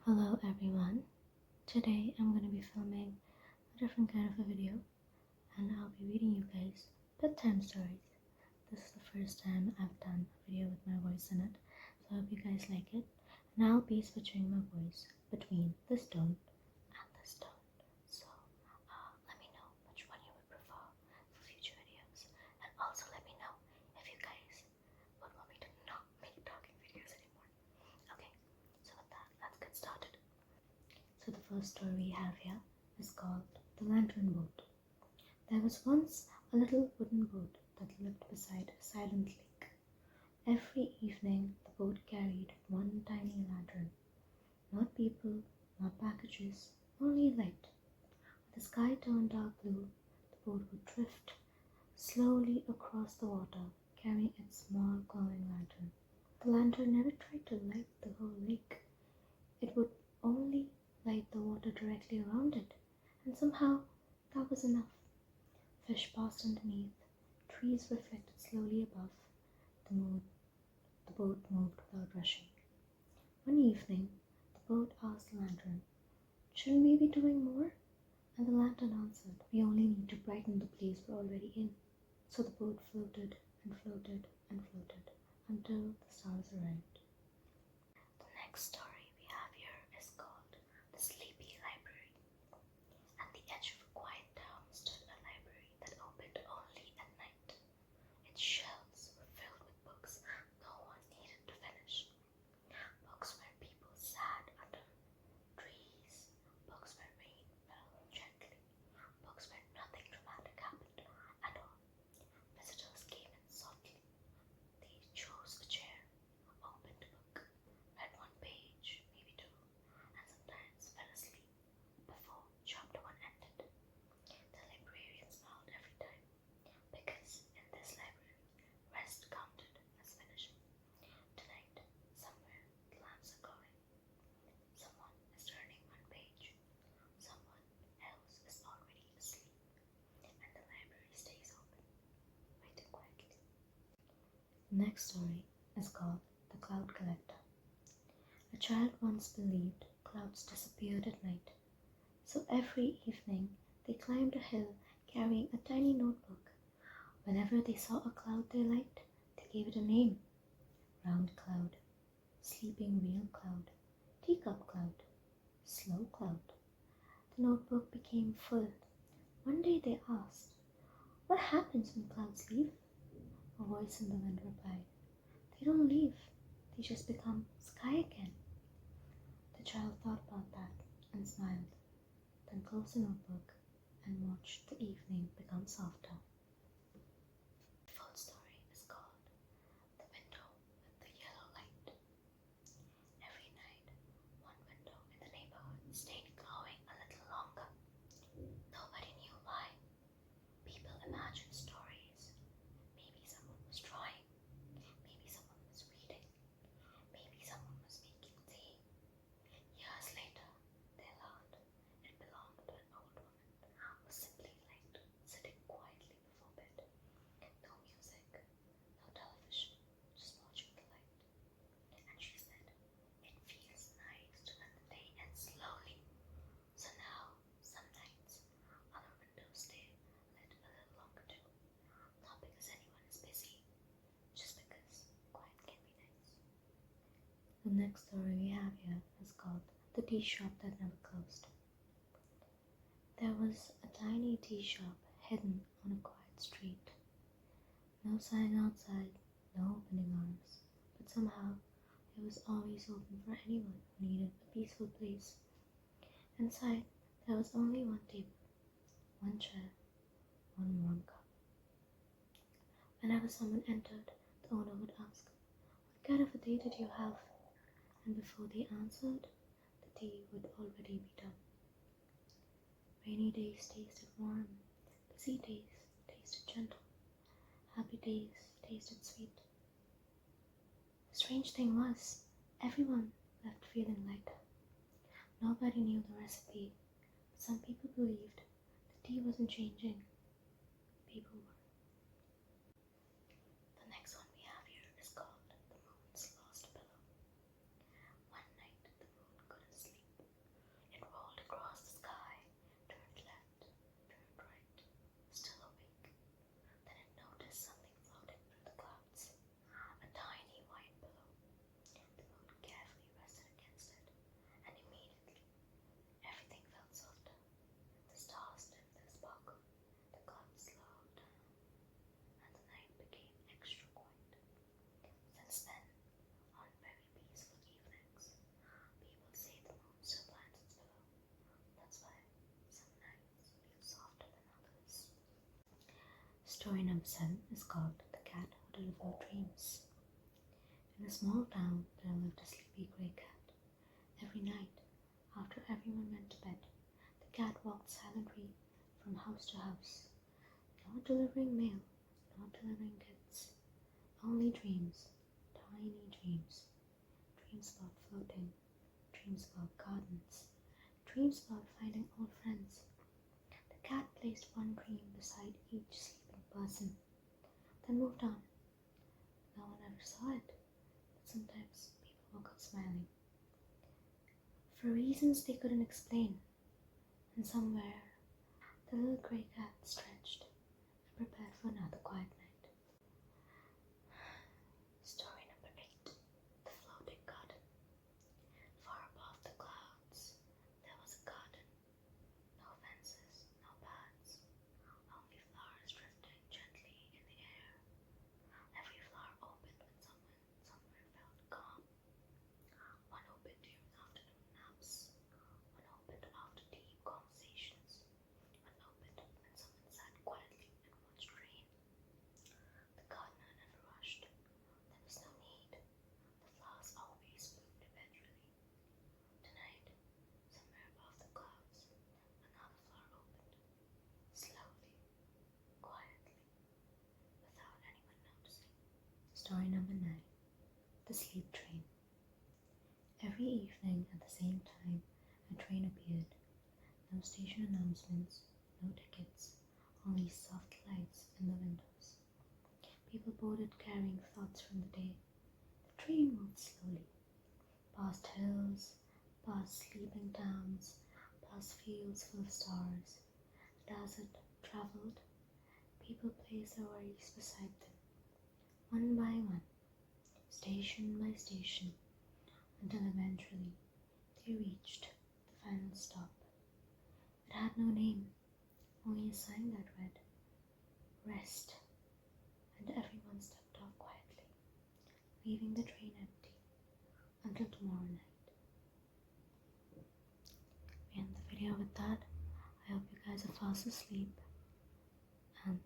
Hello everyone. Today I'm going to be filming a different kind of a video and I'll be reading you guys bedtime stories. This is the first time I've done a video with my voice in it, so I hope you guys like it. And I'll be switching my voice between this tone and this tone. So let me know which one you would prefer for future videos. And also let me know if you guys would want me to not make talking videos anymore. Okay, so with that, let's get started. So the first story we have here is called The Lantern Boat. There was once a little wooden boat that lived beside a silent lake. Every evening the boat carried one tiny lantern. Not people, not packages, only light. When the sky turned dark blue, the boat would drift slowly across the water, carrying its small glowing lantern. The lantern never tried to light the whole lake. It would only light the water directly around it, and somehow that was enough. Fish passed underneath, trees reflected slowly above, the boat moved without rushing. One evening, the boat asked the lantern, "Shouldn't we be doing more?" And the lantern answered, "We only need to brighten the place we're already in." So the boat floated and floated and floated until the stars arrived. The next story we have here is called The Sleepy Library. At the edge of a quiet town stood a library that opened only at night. Its shelves were filled with books no one needed to finish. Books where people sat under trees, books where rain fell gently, books where nothing dramatic happened at all. Visitors came in softly. They chose a chair, opened a book, read one page, maybe two, and sometimes fell asleep before chapter one ended. The librarian smiled every time, because in this library, rest counted as finishing. Tonight, somewhere, the lamps are glowing. Someone is turning one page. Someone else is already asleep, and the library stays open, waiting quietly. The next story is called The Cloud Collector. A child once believed clouds disappeared at night, so every evening they climbed a hill carrying a tiny notebook. Whenever they saw a cloud they liked, they gave it a name: round cloud, sleeping real cloud, teacup cloud, slow cloud. The notebook became full. One day they asked, "What happens when clouds leave?" A voice in the wind replied, "They don't leave, they just become sky again." The child thought about that and smiled, then closed the notebook and watched the evening become softer. The full story is called The Window with the Yellow Light. Every night, one window in the neighborhood stayed glowing a little longer. Nobody knew why. People imagined stories. Maybe someone was drawing. Maybe someone was reading. Maybe someone was making tea. Years later, they learned it belonged to an old woman who simply liked sitting quietly before bed. No music, no television, just watching the light. And she said, "It feels nice to let the day end slowly." So now, some nights, other windows stay lit a little longer too. Not because anyone is busy, just because quiet can be nice. The next story we have here is called The Tea Shop That Never Closed. There was a tiny tea shop hidden on a quiet street. No sign outside, no opening hours, but somehow it was always open for anyone who needed a peaceful place. Inside, there was only one table, one chair, one warm cup. Whenever someone entered, the owner would ask, "What kind of a day did you have?" And before they answered, the tea would already be done. Rainy days tasted warm, busy days tasted gentle, happy days tasted sweet. The strange thing was, everyone left feeling lighter. Nobody knew the recipe, but some people believed the tea wasn't changing, people were. The next one we have here is called The Moon's Lost Pillow. One night the moon couldn't sleep. Story number 7 is called The Cat Who Delivered Dreams. In a small town there lived a sleepy grey cat. Every night, after everyone went to bed, the cat walked silently from house to house, not delivering mail, not delivering kids, only dreams, tiny dreams. Dreams about floating, dreams about gardens, dreams about finding old friends. The cat placed one dream beside each sleeping person, then moved on. No one ever saw it, but sometimes people woke up smiling, for reasons they couldn't explain. And somewhere, the little grey cat stretched and prepared for another quiet night. Story number 8. The Floating Garden. Far above the clouds, there was a garden. No fences, no paths, only flowers drifting gently in the air. Every flower opened when someone somewhere felt calm. One opened during afternoon naps. One opened after deep conversations. One opened when someone sat quietly and watched rain. The gardener never rushed. There was no need. The flowers always bloomed eventually. Tonight, somewhere above the clouds, another flower opened. Slowly, quietly, without anyone noticing. Story number 9. The Sleep Train. Every evening at the same time, a train appeared. No station announcements, no tickets, only soft lights in the windows. People boarded carrying thoughts from the day. The train moved slowly, past hills, past sleeping towns, past fields full of stars. And as it travelled, people placed their worries beside them, one by one, station by station, until eventually they reached the final stop. It had no name, only a sign that read, "Rest," and everyone stepped off quietly, leaving the train empty until tomorrow night. We end the video with that. I hope you guys are fast asleep, and